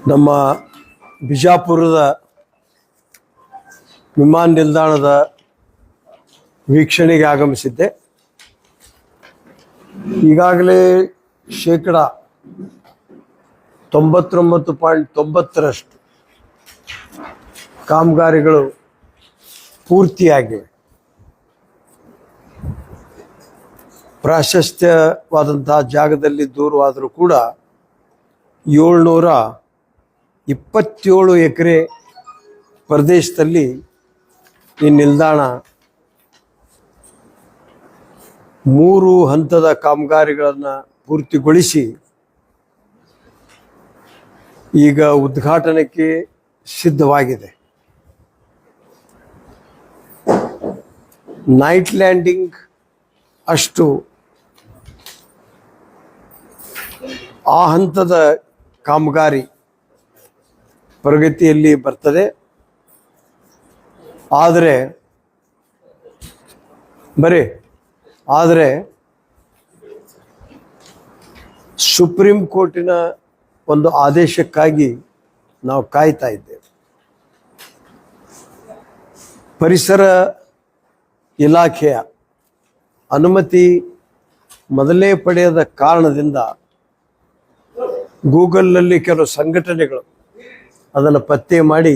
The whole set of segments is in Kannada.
ನಮ್ಮ ಬಿಜಾಪುರದ ವಿಮಾನ ನಿಲ್ದಾಣದ ವೀಕ್ಷಣೆಗೆ ಆಗಮಿಸಿದ್ದೆ. ಈಗಾಗಲೇ 99.90% ಕಾಮಗಾರಿಗಳು ಪೂರ್ತಿಯಾಗಿವೆ. ಪ್ರಾಶಸ್ತ್ಯವಾದಂತಹ ಜಾಗದಲ್ಲಿ ದೂರವಾದರೂ ಕೂಡ 727 ಎಕರೆ ಪ್ರದೇಶದಲ್ಲಿ ಈ ನಿಲ್ದಾಣ 3 ಹಂತದ ಕಾಮಗಾರಿಗಳನ್ನು ಪೂರ್ತಿಗೊಳಿಸಿ ಈಗ ಉದ್ಘಾಟನೆಗೆ ಸಿದ್ಧವಾಗಿದೆ. ನೈಟ್ ಲ್ಯಾಂಡಿಂಗ್ ಅಷ್ಟು ಆ ಹಂತದ ಕಾಮಗಾರಿ ಪ್ರಗತಿಯಲ್ಲಿ ಬರ್ತದೆ. ಆದರೆ ಸುಪ್ರೀಂ ಕೋರ್ಟಿನ ಒಂದು ಆದೇಶಕ್ಕಾಗಿ ನಾವು ಕಾಯ್ತಾ ಇದ್ದೇವೆ. ಪರಿಸರ ಇಲಾಖೆಯ ಅನುಮತಿ ಮೊದಲೇ ಪಡೆಯದ ಕಾರಣದಿಂದ ಗೂಗಲ್ನಲ್ಲಿ ಕೆಲವು ಸಂಘಟನೆಗಳು ಅದನ್ನು ಪತ್ತೆ ಮಾಡಿ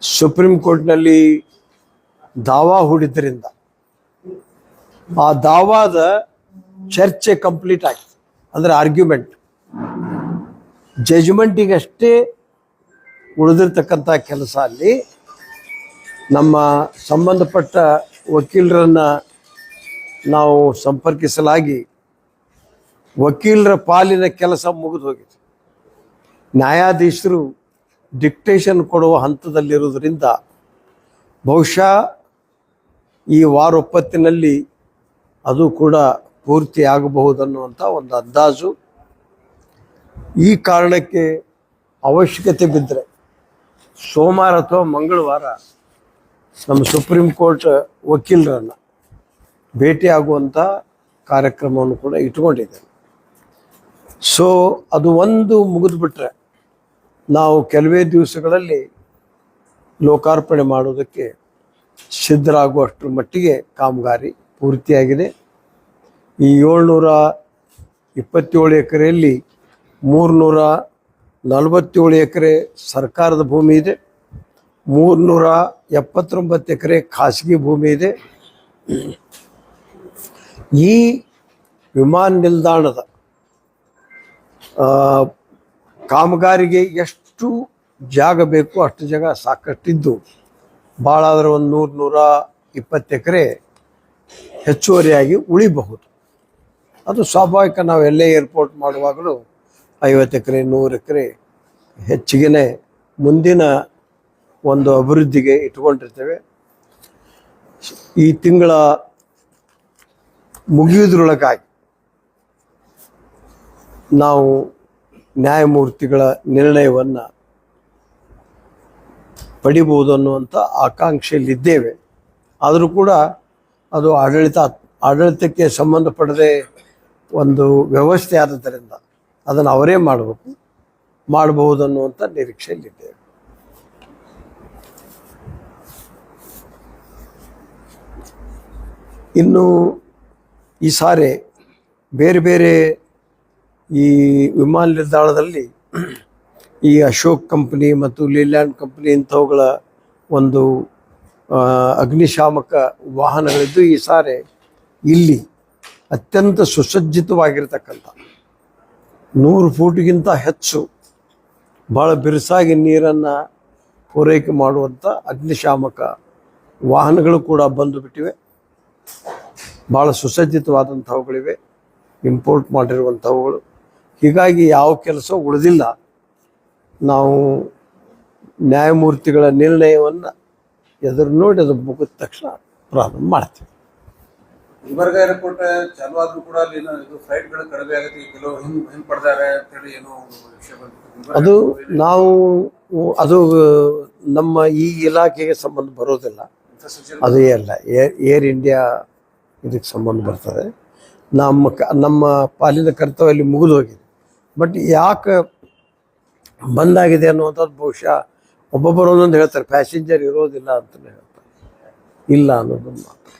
ಸುಪ್ರೀಂ ಕೋರ್ಟ್ನಲ್ಲಿ ದಾವಾ ಹೂಡಿದ್ದರಿಂದ ಆ ದಾವಾದ ಚರ್ಚೆ ಕಂಪ್ಲೀಟ್ ಆಗಿದೆ. ಅಂದರೆ ಆರ್ಗ್ಯುಮೆಂಟ್, ಜಜ್ಮೆಂಟಿಗಷ್ಟೇ ಉಳಿದಿರ್ತಕ್ಕಂಥ ಕೆಲಸ. ಅಲ್ಲಿ ನಮ್ಮ ಸಂಬಂಧಪಟ್ಟ ವಕೀಲರನ್ನು ನಾವು ಸಂಪರ್ಕಿಸಲಾಗಿ ವಕೀಲರ ಪಾಲಿನ ಕೆಲಸ ಮುಗಿದು ಹೋಗಿದೆ. ನ್ಯಾಯಾಧೀಶರು ಡಿಕ್ಟೇಷನ್ ಕೊಡುವ ಹಂತದಲ್ಲಿರುವುದರಿಂದ ಬಹುಶಃ ಈ ವಾರೊಪ್ಪತ್ತಿನಲ್ಲಿ ಅದು ಕೂಡ ಪೂರ್ತಿ ಆಗಬಹುದನ್ನುವಂಥ ಒಂದು ಅಂದಾಜು. ಈ ಕಾರಣಕ್ಕೆ ಅವಶ್ಯಕತೆ ಬಿದ್ದರೆ ಸೋಮವಾರ ಅಥವಾ ಮಂಗಳವಾರ ನಮ್ಮ ಸುಪ್ರೀಂ ಕೋರ್ಟ್ ವಕೀಲರನ್ನು ಭೇಟಿಯಾಗುವಂಥ ಕಾರ್ಯಕ್ರಮವನ್ನು ಕೂಡ ಇಟ್ಕೊಂಡಿದ್ದೇವೆ. ಸೊ ಅದು ಒಂದು ಮುಗಿದುಬಿಟ್ರೆ ನಾವು ಕೆಲವೇ ದಿವಸಗಳಲ್ಲಿ ಲೋಕಾರ್ಪಣೆ ಮಾಡೋದಕ್ಕೆ ಸಿದ್ಧರಾಗುವಷ್ಟರ ಮಟ್ಟಿಗೆ ಕಾಮಗಾರಿ ಪೂರ್ತಿಯಾಗಿದೆ. ಈ 727 ಎಕರೆಯಲ್ಲಿ 347 ಎಕರೆ ಸರ್ಕಾರದ ಭೂಮಿ ಇದೆ, 379 ಎಕರೆ ಖಾಸಗಿ ಭೂಮಿ ಇದೆ. ಈ ವಿಮಾನ ನಿಲ್ದಾಣದ ಕಾಮಗಾರಿಗೆ ಎಷ್ಟು ಜಾಗ ಬೇಕು ಅಷ್ಟು ಜಾಗ ಸಾಕಷ್ಟಿದ್ದು, ಭಾಳ ಆದರೆ ಒಂದು 100-120 ಎಕರೆ ಹೆಚ್ಚುವರಿಯಾಗಿ ಉಳಿಬಹುದು. ಅದು ಸ್ವಾಭಾವಿಕ. ನಾವು ಎಲ್ಲೇ ಏರ್ಪೋರ್ಟ್ ಮಾಡುವಾಗಲೂ 50 ಎಕರೆ 100 ಎಕರೆ ಹೆಚ್ಚಿಗೆ ಮುಂದಿನ ಒಂದು ಅಭಿವೃದ್ಧಿಗೆ ಇಟ್ಕೊಂಡಿರ್ತೇವೆ. ಈ ತಿಂಗಳ ಮುಗಿಯುವುದರೊಳಗಾಗಿ ನಾವು ನ್ಯಾಯಮೂರ್ತಿಗಳ ನಿರ್ಣಯವನ್ನು ಪಡಿಬಹುದು ಅನ್ನುವಂಥ ಆಕಾಂಕ್ಷೆಯಲ್ಲಿದ್ದೇವೆ. ಆದರೂ ಕೂಡ ಅದು ಆಡಳಿತಕ್ಕೆ ಸಂಬಂಧಪಡದೆ ಒಂದು ವ್ಯವಸ್ಥೆ ಆದದ್ದರಿಂದ ಅದನ್ನು ಅವರೇ ಮಾಡಬಹುದು ಅನ್ನುವಂಥ ನಿರೀಕ್ಷೆಯಲ್ಲಿದ್ದೇವೆ. ಇನ್ನು ಈ ಸಾರಿ ಬೇರೆ ಬೇರೆ ಈ ವಿಮಾನ ನಿಲ್ದಾಣದಲ್ಲಿ ಈ ಅಶೋಕ್ ಕಂಪ್ನಿ ಮತ್ತು ಲೀಲ್ಯಾಂಡ್ ಕಂಪ್ನಿ ಇಂಥವುಗಳ ಒಂದು ಅಗ್ನಿಶಾಮಕ ವಾಹನಗಳಿದ್ದು, ಈ ಸಾರಿ ಇಲ್ಲಿ ಅತ್ಯಂತ ಸುಸಜ್ಜಿತವಾಗಿರ್ತಕ್ಕಂಥ 100 ಫೂಟ್ಗಿಂತ ಹೆಚ್ಚು ಭಾಳ ಬಿರುಸಾಗಿ ನೀರನ್ನು ಪೂರೈಕೆ ಮಾಡುವಂಥ ಅಗ್ನಿಶಾಮಕ ವಾಹನಗಳು ಕೂಡ ಬಂದು ಬಿಟ್ಟಿವೆ. ಭಾಳ ಸುಸಜ್ಜಿತವಾದಂಥವುಗಳಿವೆ, ಇಂಪೋರ್ಟ್ ಮಾಡಿರುವಂಥವುಗಳು. ಹೀಗಾಗಿ ಯಾವ ಕೆಲಸ ಉಳಿದಿಲ್ಲ. ನಾವು ನ್ಯಾಯಮೂರ್ತಿಗಳ ನಿರ್ಣಯವನ್ನು ಎದುರು ನೋಡಿ ಅದು ಮುಗಿದ ತಕ್ಷಣ ಪ್ರಾರಂಭ ಮಾಡ್ತೀವಿ. ಗುಲ್ಬರ್ಗ ಏರ್ಪೋರ್ಟ್ ಚಾಲು ಆದ್ರೂ ಕೂಡ ಅಲ್ಲಿ ಇದು ಫ್ಲೈಟ್ಗಳು ಕಡಿಮೆ ಆಗುತ್ತೆ, ಕೆಲವು ಹಿಂಪಡೆದಾರೆ ಅಂತೇಳಿ ಏನೋ ವಿಷಯ ಬಂದಿತ್ತು. ಅದು ನಮ್ಮ ಈ ಇಲಾಖೆಗೆ ಸಂಬಂಧ ಬರೋದಿಲ್ಲ. ಅದು ಅಲ್ಲ, ಏರ್ ಇಂಡಿಯಾ ಇದಕ್ಕೆ ಸಂಬಂಧ ಬರ್ತದೆ. ನಮ್ಮ ಪಾಲಿನ ಕರ್ತವ್ಯ ಅಲ್ಲಿ ಮುಗಿದು ಹೋಗಿದೆ. ಬಟ್ ಯಾಕೆ ಬಂದಾಗಿದೆ ಅನ್ನುವಂಥದ್ದು ಬಹುಶಃ ಒಬ್ಬೊಬ್ಬರು ಒಂದೊಂದು ಹೇಳ್ತಾರೆ, ಪ್ಯಾಸೆಂಜರ್ ಇರೋದಿಲ್ಲ ಅಂತಲೇ ಹೇಳ್ತಾರೆ, ಇಲ್ಲ ಅನ್ನೋದನ್ನು ಮಾತ್ರ.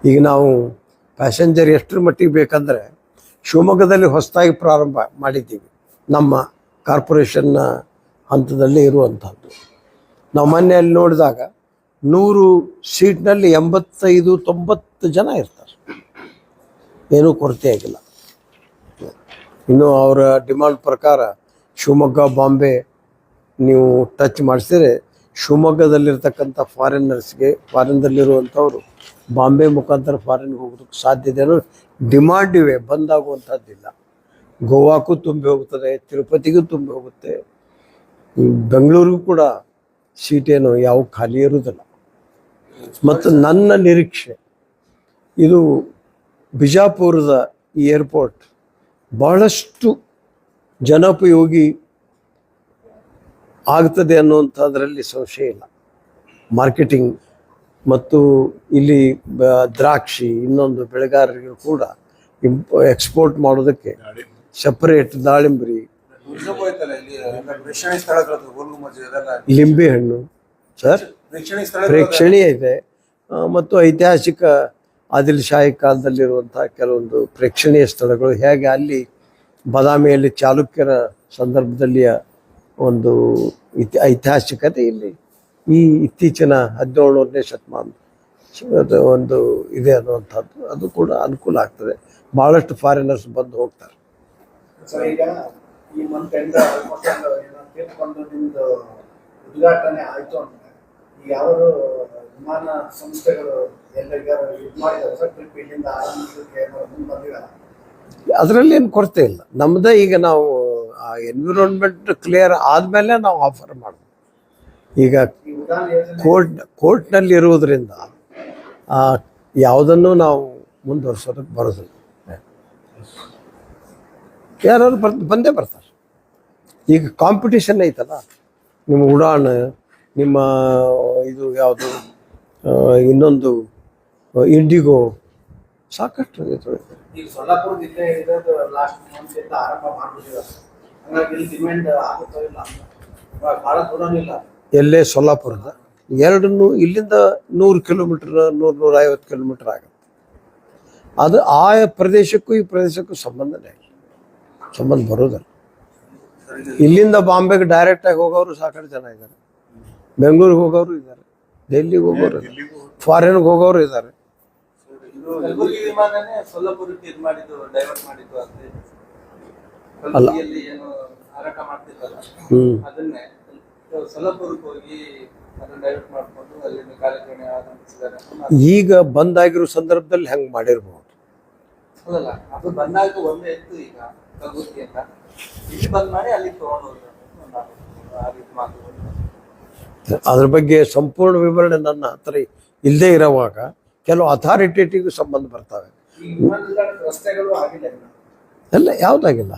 ಈಗ ನಾವು ಪ್ಯಾಸೆಂಜರ್ ಎಷ್ಟರ ಮಟ್ಟಿಗೆ ಬೇಕಂದರೆ ಶಿವಮೊಗ್ಗದಲ್ಲಿ ಹೊಸದಾಗಿ ಪ್ರಾರಂಭ ಮಾಡಿದ್ದೀವಿ, ನಮ್ಮ ಕಾರ್ಪೊರೇಷನ್ನ ಹಂತದಲ್ಲಿ ಇರುವಂಥದ್ದು. ನಾವು ಮೊನ್ನೆ ಅಲ್ಲಿ ನೋಡಿದಾಗ 100 ಸೀಟ್ನಲ್ಲಿ 85-90 ಜನ ಇರ್ತಾರೆ, ಏನೂ ಕೊರತೆ ಆಗಿಲ್ಲ. ಇನ್ನು ಅವರ ಡಿಮಾಂಡ್ ಪ್ರಕಾರ ಶಿವಮೊಗ್ಗ ಬಾಂಬೆ ನೀವು ಟಚ್ ಮಾಡಿಸಿದ್ರೆ ಶಿವಮೊಗ್ಗದಲ್ಲಿರ್ತಕ್ಕಂಥ ಫಾರಿನ್ನಲ್ಲಿರುವಂಥವ್ರು ಬಾಂಬೆ ಮುಖಾಂತರ ಫಾರಿನ್ಗೆ ಹೋಗೋದಕ್ಕೆ ಸಾಧ್ಯತೆ ಅನ್ನೋ ಡಿಮಾಂಡ್ ಇವೆ, ಬಂದಾಗುವಂಥದ್ದಿಲ್ಲ. ಗೋವಾಕ್ಕೂ ತುಂಬಿ ಹೋಗ್ತದೆ, ತಿರುಪತಿಗೂ ತುಂಬಿ ಹೋಗುತ್ತೆ, ಬೆಂಗಳೂರಿಗೂ ಕೂಡ ಸೀಟೇನು ಯಾವ ಖಾಲಿ ಇರುವುದಿಲ್ಲ. ಮತ್ತು ನನ್ನ ನಿರೀಕ್ಷೆ ಇದು ಬಿಜಾಪುರದ ಈ ಏರ್ಪೋರ್ಟ್ ಬಹಳಷ್ಟು ಜನೋಪಯೋಗಿ ಆಗ್ತದೆ ಅನ್ನುವಂಥದ್ರಲ್ಲಿ ಸಂಶಯ ಇಲ್ಲ. ಮಾರ್ಕೆಟಿಂಗ್ ಮತ್ತು ಇಲ್ಲಿ ದ್ರಾಕ್ಷಿ ಇನ್ನೊಂದು ಬೆಳೆಗಾರರಿಗೆ ಕೂಡ ಎಕ್ಸ್ಪೋರ್ಟ್ ಮಾಡೋದಕ್ಕೆ ಸಪ್ರೇಟ್ ದಾಳಿಂಬರಿ, ಲಿಂಬೆ ಹಣ್ಣು ಸರ್ ಪ್ರೇಕ್ಷಣೀಯ ಇದೆ. ಮತ್ತು ಐತಿಹಾಸಿಕ ಆದಿಲ್ ಶಾಹಿ ಕಾಲದಲ್ಲಿರುವಂಥ ಕೆಲವೊಂದು ಪ್ರೇಕ್ಷಣೀಯ ಸ್ಥಳಗಳು, ಹೇಗೆ ಅಲ್ಲಿ ಬಾದಾಮಿಯಲ್ಲಿ ಚಾಲುಕ್ಯರ ಸಂದರ್ಭದಲ್ಲಿಯ ಒಂದು ಐತಿಹಾಸಿಕತೆ ಇಲ್ಲಿ ಈ ಇತ್ತೀಚಿನ 17ನೇ ಶತಮಾನ ಒಂದು ಇದೆ ಅನ್ನುವಂಥದ್ದು, ಅದು ಕೂಡ ಅನುಕೂಲ ಆಗ್ತದೆ. ಭಾಳಷ್ಟು ಫಾರಿನರ್ಸ್ ಬಂದು ಹೋಗ್ತಾರೆ. ಸರ್, ಈಗ ಈ ಮಂತ್ ಎಂಡ್ ತೀರ್ಕೊಂಡು ನಿಮ್ದು ಉದ್ಘಾಟನೆ ಆಯ್ತು ಅಂದ್ರೆ ಈಗ ಅವರು ವಿಮಾನ ಸಂಸ್ಥೆಗಳು ಎಲ್ಲರಿಗಾರು ಇದು ಮಾಡಿದ್ದಾರೆ ಸರ್, ಟ್ರಿಪ್ ಇಲ್ಲಿಂದ ಆರಂಭಿಸೋಕೆ ಬಂದಿದ್ದಾರೆ? ಅದರಲ್ಲಿ ಏನು ಕೊರತೆ ಇಲ್ಲ. ನಮ್ಮದೇ ಈಗ ನಾವು ಎನ್ವಿರಾನ್ಮೆಂಟ್ ಕ್ಲಿಯರ್ ಆದಮೇಲೆ ನಾವು ಆಫರ್ ಮಾಡೋದು. ಈಗ ಕೋರ್ಟ್ನಲ್ಲಿ ಇರುವುದರಿಂದ ಯಾವುದನ್ನು ನಾವು ಮುಂದುವರ್ಸೋದಕ್ಕೆ ಬರೋದಿಲ್ಲ. ಯಾರು ಬಂದೇ ಬರ್ತಾರೆ. ಈಗ ಕಾಂಪಿಟೇಷನ್ ಐತಲ್ಲ, ನಿಮ್ಮ ಉಡಾನ್, ನಿಮ್ಮ ಇದು ಯಾವುದು ಇನ್ನೊಂದು ಇಂಡಿಗೋ, ಸಾಕಷ್ಟು ಈಗ ಸೊಲ್ಲಾಪುರದ ಇಲ್ಲೇ ಇರೋದು ಲಾಸ್ಟ್ ಮಂತ್ ಇಂದ ಆರಂಭ ಮಾಡ್ಬಿಟ್ಟಿದ್ದಾರೆ. ಹಂಗಾಗಿ ಇಲ್ಲಿ ಡಿಮ್ಯಾಂಡ್ ಆಗುತ್ತೋ ಇಲ್ಲ, ಭಾಳ ದೂರನೂ ಇಲ್ಲ. ಎಲ್ಲೇ ಸೊಲ್ಲಾಪುರದ ಎರಡನ್ನೂ ಇಲ್ಲಿಂದ 100 ಕಿಲೋಮೀಟ್ರ್ 100-150 ಕಿಲೋಮೀಟ್ರ್ ಆಗುತ್ತೆ. ಅದು ಆ ಪ್ರದೇಶಕ್ಕೂ ಈ ಪ್ರದೇಶಕ್ಕೂ ಸಂಬಂಧನೇ ಇಲ್ಲ, ಸಂಬಂಧ ಬರೋದಲ್ಲ. ಇಲ್ಲಿಂದ ಬಾಂಬೆಗೆ ಡೈರೆಕ್ಟಾಗಿ ಹೋಗೋರು ಸಾಕಷ್ಟು ಜನ ಇದ್ದಾರೆ, ಬೆಂಗಳೂರಿಗೆ ಹೋಗೋರು ಇದ್ದಾರೆ, ಡೆಲ್ಲಿಗೆ ಹೋಗೋರು ಇದ್ದಾರೆ, ಫಾರಿನ್ಗೆ ಹೋಗೋರು ಇದ್ದಾರೆ. ಕಲಬುರಗಿ ವಿಮಾನನೇ ಸೊಲ್ಲಾಪುರಕ್ಕೆ ಇದು ಮಾಡಿದ್ದು, ಡೈವರ್ಟ್ ಮಾಡಿದ್ದು ಅಂತ ಅಲ್ಲ. ಏನು ಹಾರಾಟ ಮಾಡ್ತಿದ್ದಲ್ಲ, ಅದನ್ನೇ ಸೊಲ್ಲಾಪುರಕ್ಕೆ ಹೋಗಿ ಅದನ್ನ ಡೈವರ್ಟ್ ಮಾಡ್ಕೊಂಡು ಅಲ್ಲಿಂದ ಕಾರ್ಯಾಚರಣೆ ಆರಂಭಿಸಿದ್ದಾರೆ. ಈಗ ಬಂದಾಗಿರೋ ಸಂದರ್ಭದಲ್ಲಿ ಹೆಂಗೆ ಮಾಡಿರ್ಬೋದು. ಅಲ್ಲಲ್ಲ, ಅದು ಬಂದಾಗ ಒಂದೇ ಇತ್ತು. ಈಗ ಕಲಬುರಗಿಯಿಂದ ಇಲ್ಲಿ ಬಂದ್ ಮಾಡಿ ಅಲ್ಲಿ ತಗೊಂಡು ಅದ್ರ ಬಗ್ಗೆ ಸಂಪೂರ್ಣ ವಿವರಣೆ ನನ್ನ ಹತ್ರ ಇಲ್ಲದೆ ಇರೋವಾಗ ಕೆಲವು ಅಥಾರಿಟೇಟಿವ್ ಸಂಬಂಧ ಬರ್ತವೆ. ರಸ್ತೆಗಳು ಆಗಿಲ್ಲ, ಎಲ್ಲ ಯಾವುದಾಗಿಲ್ಲ.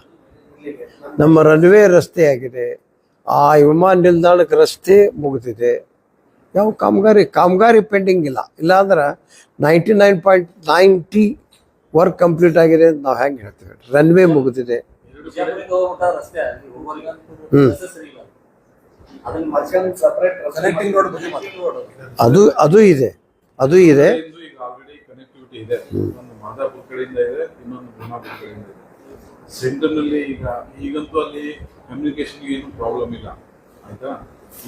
ನಮ್ಮ ರನ್ವೇ ರಸ್ತೆ ಆಗಿದೆ, ಆ ವಿಮಾನ ನಿಲ್ದಾಣಕ್ಕೆ ರಸ್ತೆ ಮುಗಿದಿದೆ, ಯಾವ ಕಾಮಗಾರಿ ಪೆಂಡಿಂಗ್ ಇಲ್ಲ. ಇಲ್ಲಾಂದ್ರೆ 99.90 ವರ್ಕ್ ಕಂಪ್ಲೀಟ್ ಆಗಿದೆ ಅಂತ ನಾವು ಹೆಂಗೆ ಹೇಳ್ತೀವಿ. ರನ್ವೇ ಮುಗಿದಿದೆ. ಅದು ಇದೆ, ಅದು ಇದೆ. ಮಾದಾಪುರ ಕಡೆಯಿಂದ ಇದೆ, ಇನ್ನೊಂದು ಗುಣಾಪುರ ಕಡೆಯಿಂದ ಇದೆ. ಸೆಂಟರ್ನಲ್ಲಿ ಈಗಂತೂ ಅಲ್ಲಿ ಕಮ್ಯುನಿಕೇಶನ್ ಏನು ಪ್ರಾಬ್ಲಮ್ ಇಲ್ಲ, ಆಯ್ತಾ.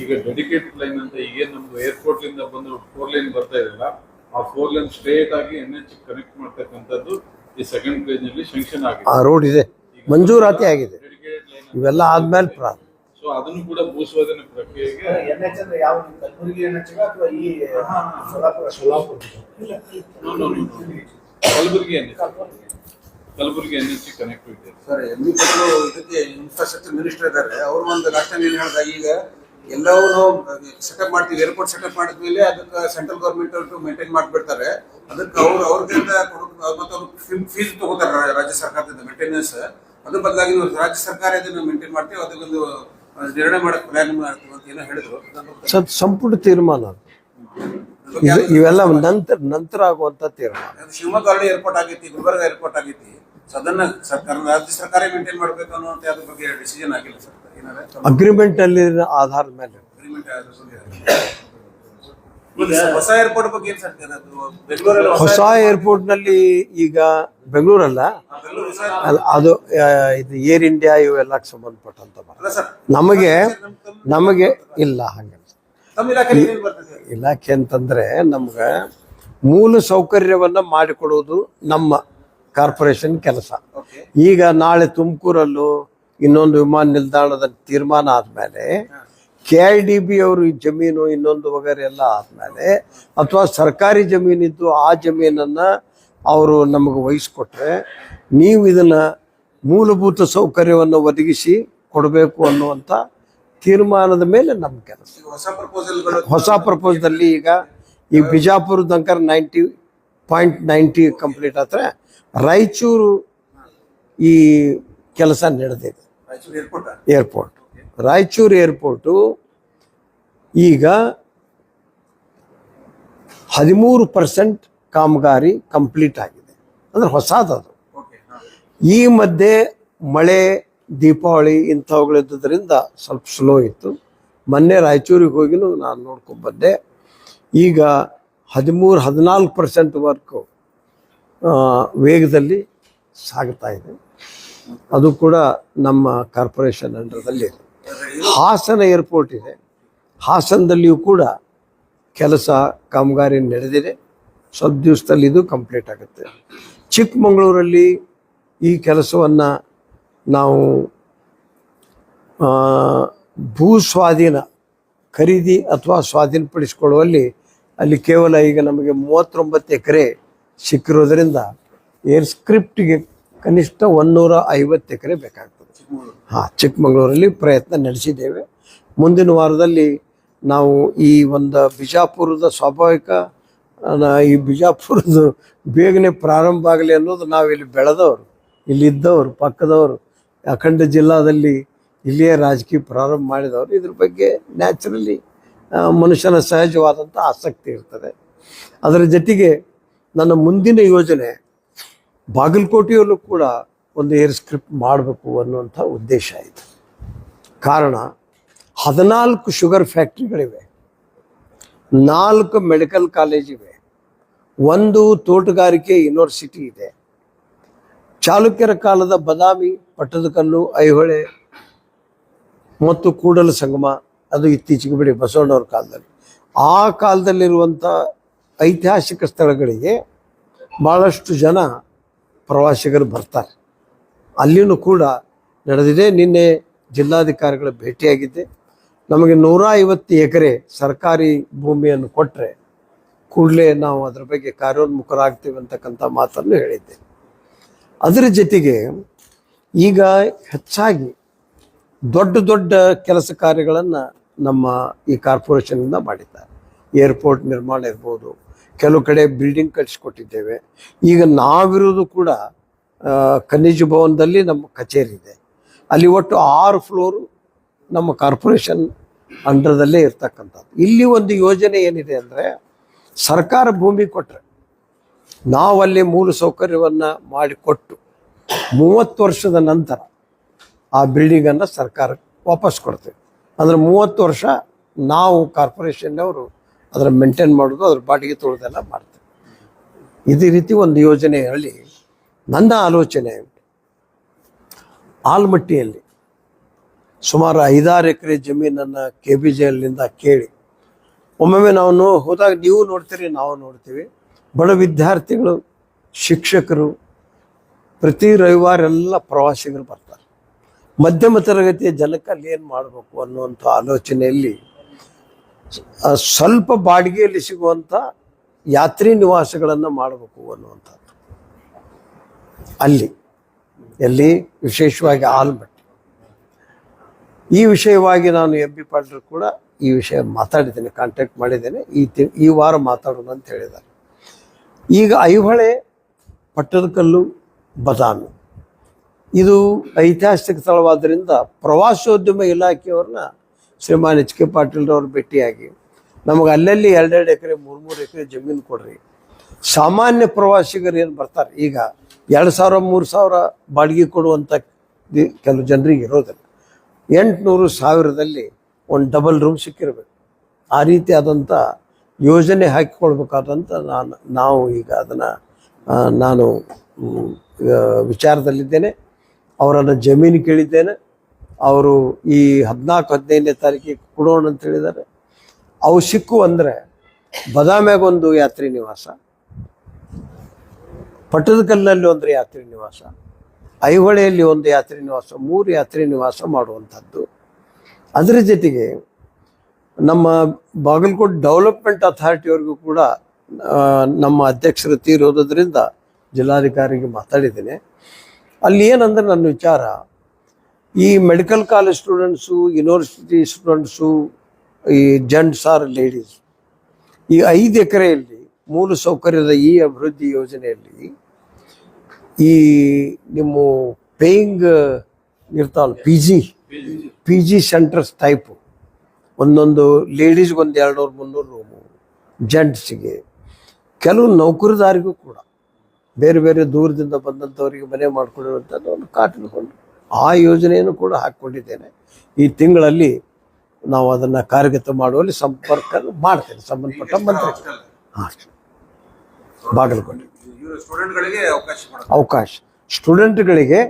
ಈಗ ಡೆಡಿಕೇಟೆಡ್ ಲೈನ್ ಅಂತ ಈಗೇನು ನಮ್ದು ಏರ್ಪೋರ್ಟ್ ಇಂದ ಬಂದು 4 ಲೈನ್ ಬರ್ತಾ ಇದೆಯಲ್ಲ, ಆ 4 ಲೈನ್ ಸ್ಟ್ರೇಟ್ ಆಗಿ NH ಕನೆಕ್ಟ್ ಮಾಡ್ತಕ್ಕಂಥದ್ದು ಈ ಸೆಕೆಂಡ್ ಫೇಸ್ ನಲ್ಲಿ ಶಾಂಕ್ಷನ್ ಆಗಿದೆ. ಆ ರೋಡ್ ಇದೆ, ಮಂಜೂರಾತಿ ಆಗಿದೆ. ಇವೆಲ್ಲ ಆದ್ಮೇಲೆ ಸೊ ಅದನ್ನು ಕೂಡ ಭೂಸ್ವಾಧೀನ ಪ್ರಕ್ರಿಯೆಗೆ NH ಅಂದ್ರೆ ಯಾವ ಕಲಬುರಗಿ NH ಅಥವಾ ಈ Solapur Kalaburagi NH connectivity. Sir, ಇದಕ್ಕೆ ಇನ್ಫ್ರಾಸ್ಟ್ರಕ್ಚರ್ ಮಿನಿಸ್ಟರ್ ಇದ್ದಾರೆ, ಅವರು ಒಂದು ಲಾಸ್ಟ್ ಟೈಮ್ ಏನು ಹೇಳಿದಾಗ, ಈಗ ಎಲ್ಲವೂ ನಾವು ಸೆಟಪ್ ಮಾಡ್ತೀವಿ, ಏರ್ಪೋರ್ಟ್ ಸೆಟಪ್ ಮಾಡಿದ್ಮೇಲೆ ಅದಕ್ಕೆ ಸೆಂಟ್ರಲ್ ಗೌರ್ಮೆಂಟ್ ಅವರು ಮೇಂಟೈನ್ ಮಾಡಿಬಿಡ್ತಾರೆ. ಅದಕ್ಕೆ ಅವ್ರದಿಂದ ಮತ್ತು ಅವ್ರು ಫೀಸ್ ತಗೋತಾರೆ ರಾಜ್ಯ ಸರ್ಕಾರದಿಂದ ಮೇಂಟೆನೆನ್ಸ್. ಅದ್ರ ಬದಲಾಗಿ ನಾವು ರಾಜ್ಯ ಸರ್ಕಾರ ಇದನ್ನು ಮೇಂಟೈನ್ ಮಾಡ್ತೀವಿ, ಅದಕ್ಕೊಂದು ನಿರ್ಣಯ ಮಾಡಕ್ಕೆ ಪ್ಲಾನ್ ಮಾಡ್ತೀವಿ ಅಂತ ಏನೋ ಹೇಳಿದ್ರು. ಸಂಪೂರ್ಣ ತೀರ್ಮಾನ ಇವೆಲ್ಲ ನಂತರ ಆಗುವಂತ ತೀರ್ಮಾನ. ಶಿವಮೊಗ್ಗ ಆಲ್ರೆಡಿ ಏರ್ಪೋರ್ಟ್ ಆಗೈತಿ, ಗುಲ್ಬರ್ಗ ಏರ್ಪೋರ್ಟ್ ಆಗೈತಿ, ಸೊ ಅದನ್ನ ಸರ್ಕಾರ ರಾಜ್ಯ ಸರ್ಕಾರ ಮೇಂಟೈನ್ ಮಾಡ್ಬೇಕು ಅನ್ನುವಂತ ಅದ್ರ ಬಗ್ಗೆ ಡಿಸಿಷನ್ ಆಗಿಲ್ಲ ಸರ್ ಏನಾದ್ರೆ ಅಗ್ರಿಮೆಂಟ್ ಅಲ್ಲಿ ಆಧಾರದ ಮೇಲೆ ಅಗ್ರಿಮೆಂಟ್ ಹೊಸ ಏರ್ಪೋರ್ಟ್ ಬಗ್ಗೆ ಏನ್ ಸರ್ ಬೆಂಗಳೂರಲ್ಲಿ ಹೊಸ ಏರ್ಪೋರ್ಟ್ ನಲ್ಲಿ ಈಗ ಬೆಂಗಳೂರಲ್ಲ ಅದು ಇದು ಏರ್ ಇಂಡಿಯಾ ಇವೆಲ್ಲ ಸಂಬಂಧಪಟ್ಟಂತ ಅಲ್ಲ ಸರ್ ನಮಗೆ ಇಲ್ಲ ಹಂಗೆ ತಮ್ಮ ಇಲಾಖೆಯಲ್ಲಿ ಏನೇನು ಬರ್ತದೆ ಇಲಾಖೆ ಅಂತಂದ್ರೆ ನಮ್ಗೆ ಮೂಲ ಸೌಕರ್ಯವನ್ನ ಮಾಡಿಕೊಡುವುದು ನಮ್ಮ ಕಾರ್ಪೊರೇಷನ್ ಕೆಲಸ. ಓಕೆ ಈಗ ನಾಳೆ ತುಮಕೂರಲ್ಲೂ ಇನ್ನೊಂದು ವಿಮಾನ ನಿಲ್ದಾಣದ ತೀರ್ಮಾನ ಆದ್ಮೇಲೆ KIDB ಅವರು ಈ ಜಮೀನು ಇನ್ನೊಂದು ವಗೇರೆ ಎಲ್ಲ ಆದ್ಮೇಲೆ ಅಥವಾ ಸರ್ಕಾರಿ ಜಮೀನಿದ್ದು ಆ ಜಮೀನನ್ನ ಅವರು ನಮಗೆ ವಹಿಸ್ಕೊಟ್ರೆ ನೀವು ಇದನ್ನ ಮೂಲಭೂತ ಸೌಕರ್ಯವನ್ನು ಒದಗಿಸಿ ಕೊಡಬೇಕು ಅನ್ನುವಂಥ ತೀರ್ಮಾನದ ಮೇಲೆ ನಮ್ಮ ಕೆಲಸ. ಹೊಸ ಪ್ರಪೋಸಲ್ಗಳು ಹೊಸ ಪ್ರಪೋಸಲ್ಲಿ ಈಗ ಈ ಬಿಜಾಪುರ ತನಕ 90.90 ಕಂಪ್ಲೀಟ್ ಆದ್ರೆ ರಾಯಚೂರು ಈ ಕೆಲಸ ನಡೆದಿದೆ. Raichur airport airport Raichur airport ಈಗ 13% ಕಾಮಗಾರಿ ಕಂಪ್ಲೀಟ್ ಆಗಿದೆ, ಅಂದ್ರೆ ಹೊಸದದು. ಓಕೆ ಈ ಮಧ್ಯೆ ಮಳೆ ದೀಪಾವಳಿ ಇಂಥವುಗಳಿದ್ದರಿಂದ ಸ್ವಲ್ಪ ಸ್ಲೋ ಇತ್ತು. ಮೊನ್ನೆ ರಾಯಚೂರಿಗೆ ಹೋಗಿನೂ ನಾನು ನೋಡ್ಕೊಂಡು ಬಂದೆ. ಈಗ 13-14% ವರ್ಕು ವೇಗದಲ್ಲಿ ಸಾಗ್ತಾ ಇದೆ. ಅದು ಕೂಡ ನಮ್ಮ ಕಾರ್ಪೊರೇಷನ್ ಅಂಡರ್ದಲ್ಲಿ ಇದೆ. ಹಾಸನ ಏರ್ಪೋರ್ಟ್ ಇದೆ, ಹಾಸನದಲ್ಲಿಯೂ ಕೂಡ ಕೆಲಸ ಕಾಮಗಾರಿ ನಡೆದಿದೆ. ಸ್ವಲ್ಪ ದಿವಸದಲ್ಲಿ ಇದು ಕಂಪ್ಲೀಟ್ ಆಗುತ್ತೆ. ಚಿಕ್ಕಮಗಳೂರಲ್ಲಿ ಈ ಕೆಲಸವನ್ನು ನಾವು ಭೂ ಸ್ವಾಧೀನ ಖರೀದಿ ಅಥವಾ ಸ್ವಾಧೀನಪಡಿಸಿಕೊಳ್ಳುವಲ್ಲಿ ಅಲ್ಲಿ ಕೇವಲ ಈಗ ನಮಗೆ 39 ಎಕರೆ ಸಿಕ್ಕಿರೋದ್ರಿಂದ ಏರ್ ಸ್ಕ್ರಿಪ್ಟ್ಗೆ ಕನಿಷ್ಠ 150 ಎಕರೆ ಬೇಕಾಗ್ತದೆ. ಚಿಕ್ಕಮಗಳೂರಲ್ಲಿ ಪ್ರಯತ್ನ ನಡೆಸಿದ್ದೇವೆ. ಮುಂದಿನ ವಾರದಲ್ಲಿ ನಾವು ಈ ಒಂದು ಬಿಜಾಪುರದ ಸ್ವಾಭಾವಿಕ ಈ ಬಿಜಾಪುರದ ಬೇಗನೆ ಪ್ರಾರಂಭ ಆಗಲಿ ಅನ್ನೋದು ನಾವು ಇಲ್ಲಿ ಬೆಳೆದವರು, ಇಲ್ಲಿದ್ದವರು, ಪಕ್ಕದವರು, ಅಖಂಡ ಜಿಲ್ಲಾದಲ್ಲಿ ಇಲ್ಲಿಯೇ ರಾಜಕೀಯ ಪ್ರಾರಂಭ ಮಾಡಿದವರು. ಇದ್ರ ಬಗ್ಗೆ ನ್ಯಾಚುರಲಿ ಮನುಷ್ಯನ ಸಹಜವಾದಂಥ ಆಸಕ್ತಿ ಇರ್ತದೆ. ಅದರ ಜೊತೆಗೆ ನನ್ನ ಮುಂದಿನ ಯೋಜನೆ ಬಾಗಲಕೋಟೆಯಲ್ಲೂ ಕೂಡ ಒಂದು ಏರ್ ಸ್ಕ್ರಿಪ್ಟ್ ಮಾಡಬೇಕು ಅನ್ನುವಂಥ ಉದ್ದೇಶ ಇದೆ. ಕಾರಣ 14 ಶುಗರ್ ಫ್ಯಾಕ್ಟ್ರಿಗಳಿವೆ, 4 ಮೆಡಿಕಲ್ ಕಾಲೇಜ್ ಇವೆ, 1 ತೋಟಗಾರಿಕೆ ಯೂನಿವರ್ಸಿಟಿ ಇದೆ. ಚಾಲುಕ್ಯರ ಕಾಲದ ಬದಾಮಿ, ಪಟ್ಟದಕಲ್ಲು, ಐಹೊಳೆ ಮತ್ತು ಕೂಡಲ ಸಂಗಮ, ಅದು ಇತ್ತೀಚೆಗೆ ಬಿಡಿ ಬಸವಣ್ಣವ್ರ ಕಾಲದಲ್ಲಿ, ಆ ಕಾಲದಲ್ಲಿರುವಂಥ ಐತಿಹಾಸಿಕ ಸ್ಥಳಗಳಿಗೆ ಭಾಳಷ್ಟು ಜನ ಪ್ರವಾಸಿಗರು ಬರ್ತಾರೆ. ಅಲ್ಲಿಯೂ ಕೂಡ ನಡೆದಿದೆ. ನಿನ್ನೆ ಜಿಲ್ಲಾಧಿಕಾರಿಗಳ ಭೇಟಿಯಾಗಿದ್ದೆ. ನಮಗೆ 150 ಎಕರೆ ಸರ್ಕಾರಿ ಭೂಮಿಯನ್ನು ಕೊಟ್ಟರೆ ಕೂಡಲೇ ನಾವು ಅದರ ಬಗ್ಗೆ ಕಾರ್ಯೋನ್ಮುಖರಾಗ್ತೀವಿ ಅಂತಕ್ಕಂಥ ಮಾತನ್ನು ಹೇಳಿದ್ದೆ. ಅದರ ಜೊತೆಗೆ ಈಗ ಹೆಚ್ಚಾಗಿ ದೊಡ್ಡ ದೊಡ್ಡ ಕೆಲಸ ಕಾರ್ಯಗಳನ್ನು ನಮ್ಮ ಈ ಕಾರ್ಪೊರೇಷನಿಂದ ಮಾಡಿದ್ದಾರೆ. ಏರ್ಪೋರ್ಟ್ ನಿರ್ಮಾಣ ಇರ್ಬೋದು, ಕೆಲವು ಕಡೆ ಬಿಲ್ಡಿಂಗ್ ಕಟ್ಟಿಸ್ಕೊಟ್ಟಿದ್ದೇವೆ. ಈಗ ನಾವಿರೋದು ಕೂಡ ಖನಿಜ ಭವನದಲ್ಲಿ ನಮ್ಮ ಕಚೇರಿ ಇದೆ. ಅಲ್ಲಿ ಒಟ್ಟು 6 ಫ್ಲೋರು ನಮ್ಮ ಕಾರ್ಪೊರೇಷನ್ ಅಂಡರ್ದಲ್ಲೇ ಇರ್ತಕ್ಕಂಥದ್ದು. ಇಲ್ಲಿ ಒಂದು ಯೋಜನೆ ಏನಿದೆ ಅಂದರೆ, ಸರ್ಕಾರ ಭೂಮಿ ಕೊಟ್ಟರೆ ನಾವು ಅಲ್ಲಿ ಮೂಲ ಸೌಕರ್ಯವನ್ನು ಮಾಡಿಕೊಟ್ಟು 30 ವರ್ಷದ ನಂತರ ಆ ಬಿಲ್ಡಿಂಗನ್ನು ಸರ್ಕಾರಕ್ಕೆ ವಾಪಸ್ ಕೊಡ್ತೇವೆ. ಅಂದರೆ 30 ವರ್ಷ ನಾವು ಕಾರ್ಪೊರೇಷನ್ನವರು ಅದರ ಮೇಂಟೈನ್ ಮಾಡೋದು, ಅದ್ರ ಬಾಡಿಗೆ ತೊಳೆದೆಲ್ಲ ಮಾಡ್ತೇವೆ. ಇದೇ ರೀತಿ ಒಂದು ಯೋಜನೆ ಹೇಳಿ ನನ್ನ ಆಲೋಚನೆ. ಆಲ್ಮಟ್ಟಿಯಲ್ಲಿ ಸುಮಾರು 5-6 ಎಕರೆ ಜಮೀನನ್ನು KBJLನಿಂದ ಕೇಳಿ, ಒಮ್ಮೊಮ್ಮೆ ನಾವು ಹೋದಾಗ ನೀವು ನೋಡ್ತೀರಿ, ನಾವು ನೋಡ್ತೀವಿ, ಬಡ ವಿದ್ಯಾರ್ಥಿಗಳು, ಶಿಕ್ಷಕರು ಪ್ರತಿ ರವಿವಾರ ಎಲ್ಲ ಪ್ರವಾಸಿಗರು ಬರ್ತಾರೆ. ಮಧ್ಯಮ ತರಗತಿಯ ಜನಕ್ಕೆ ಅಲ್ಲಿ ಏನು ಮಾಡಬೇಕು ಅನ್ನುವಂಥ ಆಲೋಚನೆಯಲ್ಲಿ ಸ್ವಲ್ಪ ಬಾಡಿಗೆಯಲ್ಲಿ ಸಿಗುವಂಥ ಯಾತ್ರಿ ನಿವಾಸಗಳನ್ನು ಮಾಡಬೇಕು ಅನ್ನುವಂಥದ್ದು. ಅಲ್ಲಿ ಎಲ್ಲಿ ವಿಶೇಷವಾಗಿ ಆಲ್ಮಟ್ಟಿ. ಈ ವಿಷಯವಾಗಿ ನಾನು MB ಪಾಟೀಲ್ ಕೂಡ ಈ ವಿಷಯ ಮಾತಾಡಿದ್ದೇನೆ, ಕಾಂಟ್ಯಾಕ್ಟ್ ಮಾಡಿದ್ದೇನೆ. ಈ ವಾರ ಮಾತಾಡೋಣ ಅಂತ ಹೇಳಿದ್ದಾರೆ. ಈಗ ಐಹೊಳೆ, ಪಟ್ಟದಕಲ್ಲು, ಬದಾಮಿ ಇದು ಐತಿಹಾಸಿಕ ಸ್ಥಳವಾದ್ದರಿಂದ ಪ್ರವಾಸೋದ್ಯಮ ಇಲಾಖೆಯವ್ರನ್ನ ಶ್ರೀಮಾನ್ HK ಪಾಟೀಲ್ರವ್ರು ಭೇಟಿಯಾಗಿ ನಮಗೆ ಅಲ್ಲಲ್ಲಿ 2-2 ಎಕರೆ 3-3 ಎಕರೆ ಜಮೀನು ಕೊಡ್ರಿ, ಸಾಮಾನ್ಯ ಪ್ರವಾಸಿಗರು ಏನು ಬರ್ತಾರೆ, ಈಗ 2,000 3,000 ಬಾಡಿಗೆ ಕೊಡುವಂಥ ಕೆಲವು ಜನರಿಗೆ ಇರೋದಿಲ್ಲ. 800 1000ದಲ್ಲಿ ಒಂದು ಡಬಲ್ ರೂಮ್ ಸಿಕ್ಕಿರಬೇಕು. ಆ ರೀತಿಯಾದಂಥ ಯೋಜನೆ ಹಾಕಿಕೊಳ್ಬೇಕಾದಂಥ ನಾವು ಈಗ ಅದನ್ನು ನಾನು ವಿಚಾರದಲ್ಲಿದ್ದೇನೆ. ಅವರನ್ನು ಜಮೀನು ಕೇಳಿದ್ದೇನೆ. ಅವರು ಈ 14-15ನೇ ತಾರೀಕಿಗೆ ಕೊಡೋಣ ಅಂತ ಹೇಳಿದ್ದಾರೆ. ಅವು ಸಿಕ್ಕು ಅಂದರೆ ಬದಾಮ್ಯಾಗ ಒಂದು ಯಾತ್ರಿ ನಿವಾಸ, ಪಟ್ಟದಕಲ್ಲಿನಲ್ಲಿ ಒಂದು ಯಾತ್ರಿ ನಿವಾಸ, ಐಹೊಳೆಯಲ್ಲಿ ಒಂದು ಯಾತ್ರಿ ನಿವಾಸ, 3 ಯಾತ್ರಿ ನಿವಾಸ ಮಾಡುವಂಥದ್ದು. ಅದರ ಜೊತೆಗೆ ನಮ್ಮ ಬಾಗಲಕೋಟೆ ಡೆವಲಪ್ಮೆಂಟ್ ಅಥಾರಿಟಿಯವ್ರಿಗೂ ಕೂಡ ನಮ್ಮ ಅಧ್ಯಕ್ಷರು ತೀರೋದ್ರಿಂದ ಜಿಲ್ಲಾಧಿಕಾರಿಗೆ ಮಾತಾಡಿದ್ದೇನೆ. ಅಲ್ಲಿ ಏನಂದ್ರೆ ನನ್ನ ವಿಚಾರ, ಈ medical college students, university students, ಈ ಜೆಂಟ್ಸ್ ಆರ್ ಲೇಡೀಸ್, ಈ 5 ಎಕರೆಯಲ್ಲಿ ಮೂಲ ಸೌಕರ್ಯದ ಈ ಅಭಿವೃದ್ಧಿ ಯೋಜನೆಯಲ್ಲಿ ಈ ನಿಮ್ಮ ಪೇಯಿಂಗ್ ಇರ್ತಾವಲ್ಲ ಪಿ ಜಿ ಸೆಂಟರ್ಸ್ ಟೈಪು, ಒಂದೊಂದು ಲೇಡೀಸ್ಗೆ ಒಂದು 200-300 ರೂಮು, ಜೆಂಟ್ಸಿಗೆ, ಕೆಲವು ನೌಕರದಾರಿಗೂ ಕೂಡ ಬೇರೆ ಬೇರೆ ದೂರದಿಂದ ಬಂದಂಥವರಿಗೆ ಮನೆ ಮಾಡಿಕೊಂಡಿರುವಂಥದ್ದು ಒಂದು ಕಾಟಿಕೊಂಡು ಆ ಯೋಜನೆಯನ್ನು ಕೂಡ ಹಾಕ್ಕೊಂಡಿದ್ದೇನೆ. ಈ ತಿಂಗಳಲ್ಲಿ ನಾವು ಅದನ್ನು ಕಾರ್ಯಗತ ಮಾಡುವಲ್ಲಿ ಸಂಪರ್ಕ ಮಾಡ್ತೇನೆ ಸಂಬಂಧಪಟ್ಟ ಮಂತ್ರಿ. ಹಾಂ, ಬಾಗಲಕೋಟೆ ಸ್ಟೂಡೆಂಟ್ಗಳಿಗೆ ಅವಕಾಶ, ಸ್ಟೂಡೆಂಟ್ಗಳಿಗೆ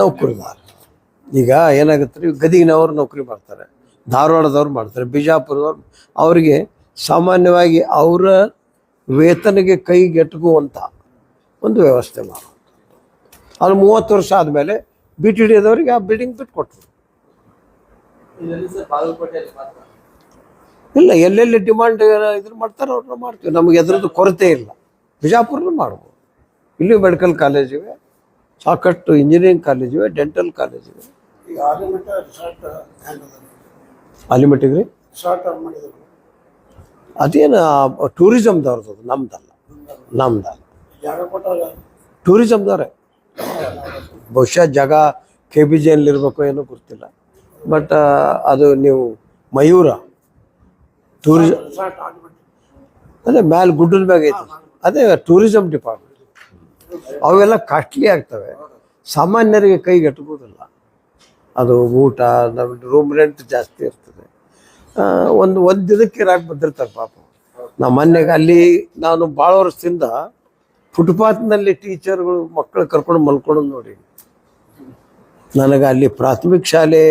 ನೌಕರದಾರ. ಈಗ ಏನಾಗುತ್ತೆ, ಗದಗಿನವ್ರು ನೌಕರಿ ಮಾಡ್ತಾರೆ, ಧಾರವಾಡದವ್ರು ಮಾಡ್ತಾರೆ, ಬಿಜಾಪುರದವ್ರು, ಅವರಿಗೆ ಸಾಮಾನ್ಯವಾಗಿ ಅವರ ವೇತನಿಗೆ ಕೈಗೆಟುಕುವಂಥ ಒಂದು ವ್ಯವಸ್ಥೆ ಮಾಡುವಂಥ. ಅದು 30 ವರ್ಷ ಆದಮೇಲೆ BTD ಆದವರಿಗೆ ಆ ಬಿಲ್ಡಿಂಗ್ ಬಿಟ್ಟು ಕೊಟ್ಟರು. ಇಲ್ಲ, ಎಲ್ಲೆಲ್ಲಿ ಡಿಮಾಂಡ್ ಇದ್ರ ಮಾಡ್ತಾರೆ ಅವ್ರನ್ನ ಮಾಡ್ತೀವಿ. ನಮಗೆ ಅದರದ್ದು ಕೊರತೆ ಇಲ್ಲ. ಬಿಜಾಪುರಲ್ಲೂ ಮಾಡ್ಬೋದು. ಇಲ್ಲಿ ಮೆಡಿಕಲ್ ಕಾಲೇಜ್ ಇವೆ, ಸಾಕಷ್ಟು ಇಂಜಿನಿಯರಿಂಗ್ ಕಾಲೇಜ್ ಇವೆ, ಡೆಂಟಲ್ ಕಾಲೇಜ್ ಇವೆ. ಈಗ ಆಲಿಮೆಟ್ಟಿಗೆ ರೀ ಅದೇನು ಟೂರಿಸಮ್ದವ್ರದ್ದು, ಅದು ನಮ್ದಲ್ಲ. ಟೂರಿಸಮ್ದವ್ರೆ. ಬಹುಶಃ ಜಾಗ KBJನಲ್ಲಿರ್ಬೇಕು ಏನೋ ಗೊತ್ತಿಲ್ಲ. ಬಟ್ ಅದು ನೀವು ಮಯೂರ ಟೂರಿಸಮ್ ಅದೇ ಮ್ಯಾಲೆ ಗುಡ್ಡದ ಮ್ಯಾಗ ಐತಿ, ಅದೇ ಟೂರಿಸಮ್ ಡಿಪಾರ್ಟ್ಮೆಂಟ್. ಅವೆಲ್ಲ ಕಾಸ್ಟ್ಲಿ ಆಗ್ತವೆ, ಸಾಮಾನ್ಯರಿಗೆ ಕೈಗೆಟುಕೋದಿಲ್ಲ. ಅದು ಊಟ, ನಮ್ಮ ರೂಮ್ ರೆಂಟ್ ಜಾಸ್ತಿ ಇರ್ತದೆ. ಒಂದು ಇದಕ್ಕೆ ಇರಾಕ್ ಬಂದಿರ್ತಾರೆ ಪಾಪ. ನಮ್ಮ ಮನೆಗೆ ಅಲ್ಲಿ ನಾನು ಭಾಳ ವರ್ಷದಿಂದ ಫುಟ್ಪಾತ್ನಲ್ಲಿ ಟೀಚರ್ಗಳು ಮಕ್ಕಳು ಕರ್ಕೊಂಡು ಮಲ್ಕೊಳ್ಳೋದು ನೋಡಿ. ನನಗೆ ಅಲ್ಲಿ ಪ್ರಾಥಮಿಕ ಶಾಲೆ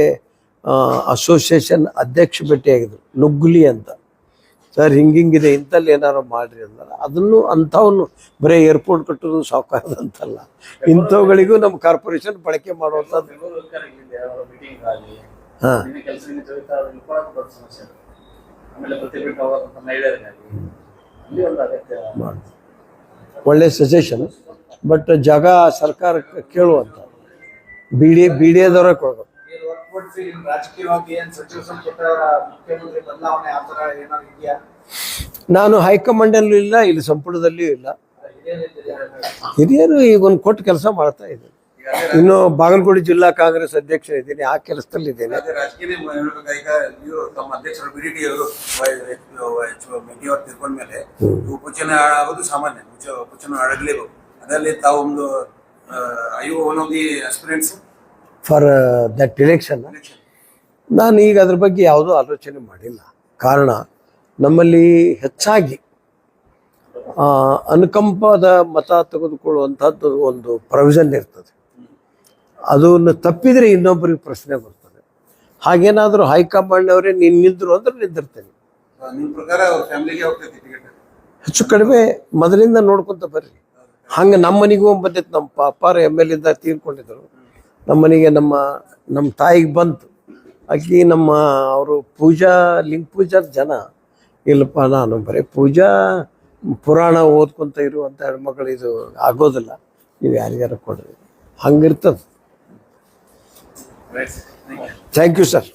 ಅಸೋಸಿಯೇಷನ್ ಅಧ್ಯಕ್ಷ ಭೇಟಿಯಾಗಿದ್ರು, ನುಗ್ಗುಲಿ ಅಂತ. ಸರ್ ಹಿಂಗಿದೆ, ಇಂಥಲ್ಲಿ ಏನಾರು ಮಾಡಿರಿ ಅಂದ್ರೆ ಅದನ್ನು ಅಂಥವನ್ನು ಬರೀ ಏರ್ಪೋರ್ಟ್ ಕಟ್ಟೋದು ಸಾವುಕಾರದಂತಲ್ಲ, ಇಂಥವುಗಳಿಗೂ ನಮ್ಮ ಕಾರ್ಪೊರೇಷನ್ ಬಳಕೆ ಮಾಡುವಂಥದ್ದು. ಹಾಂ, ಒಳ್ಳೆ ಸಜೆಷನ್. ಬಟ್ ಜಾಗ ಸರ್ಕಾರಕ್ಕೆ ಕೇಳುವಂಥ ಬಿ ಡಿ ಎದವರ ಕೊಡ್ಬೇಕು. ನಾನು ಹೈಕಮಾಂಡಲ್ಲೂ ಇಲ್ಲ, ಇಲ್ಲಿ ಸಂಪುಟದಲ್ಲಿಯೂ ಇಲ್ಲ. ಹಿರಿಯರು ಈಗ ಒಂದು ಕೊಟ್ಟು ಕೆಲಸ ಮಾಡ್ತಾ ಇದ್ದೀನಿ. ಇನ್ನು ಬಾಗಲಕೋಟೆ ಜಿಲ್ಲಾ ಕಾಂಗ್ರೆಸ್ ಅಧ್ಯಕ್ಷ ಇದ್ದೀನಿ, ಆ ಕೆಲಸದಲ್ಲಿ ಇದ್ದೇನೆ. ಈಗ ಇವರು ತಮ್ಮ ಅಧ್ಯಕ್ಷರು BDT ಅವರು ತಿಳ್ಕೊಂಡ್ಮೇಲೆ ಉಪಚುನಾವಣೆ ಆಗೋದು ಸಾಮಾನ್ಯ, ಉಪಚುನಾವಣೆ ಆಗಲೇಬೇಕು. ಅದರಲ್ಲಿ ತಾವು ಒಂದು one of the aspirants for that election. ನಾನು ಈಗ ಅದ್ರ ಬಗ್ಗೆ ಯಾವುದೂ ಆಲೋಚನೆ ಮಾಡಿಲ್ಲ. ಕಾರಣ, ನಮ್ಮಲ್ಲಿ ಹೆಚ್ಚಾಗಿ ಅನುಕಂಪದ ಮತ ತೆಗೆದುಕೊಳ್ಳುವಂಥದ್ದು ಒಂದು ಪ್ರೊವಿಷನ್ ಇರ್ತದೆ. ಅದನ್ನು ತಪ್ಪಿದರೆ ಇನ್ನೊಬ್ಬರಿಗೆ ಪ್ರಶ್ನೆ ಬರ್ತದೆ. ಹಾಗೇನಾದರೂ ಹೈಕಮಾಂಡ್ನವರೇ ನಿಂತರು ಅಂದ್ರೆ ನಿಂದಿರ್ತೇನೆ. ನಿಮ್ಮ ಪ್ರಕಾರ ಅವ್ರ ಫ್ಯಾಮಿಲಿಗೆ ಹೋಗ್ತೈತಿ ಟಿಕೆಟ್? ಹೆಚ್ಚು ಕಡಿಮೆ ಮೊದಲಿಂದ ನೋಡ್ಕೊಂತ ಬರ್ರಿ. ಹಂಗೆ ನಮ್ಮ ಮನೆಗೂ ಬಂದಿತ್ತು. ನಮ್ಮ ಅಪ್ಪಾರ MLA ಇದ್ದ ತೀರ್ಕೊಂಡಿದ್ರು. ನಮ್ಮ ಮನೆಗೆ ನಮ್ಮ ತಾಯಿಗೆ ಬಂತು. ಆಕಿ ಅವರು ಲಿಂಗ ಪೂಜಾದ ಜನ. ಇಲ್ಲಪ್ಪ, ನಾನು ಬರೀ ಪೂಜಾ ಪುರಾಣ ಓದ್ಕೊಂತ ಇರುವಂಥ ಹೆಣ್ಮಕ್ಳು ಇದು ಆಗೋದಿಲ್ಲ, ನೀವು ಯಾರಿಗಾರ ಕೊಡ್ರಿ. ಹಂಗಿರ್ತದೆ. Thank you sir.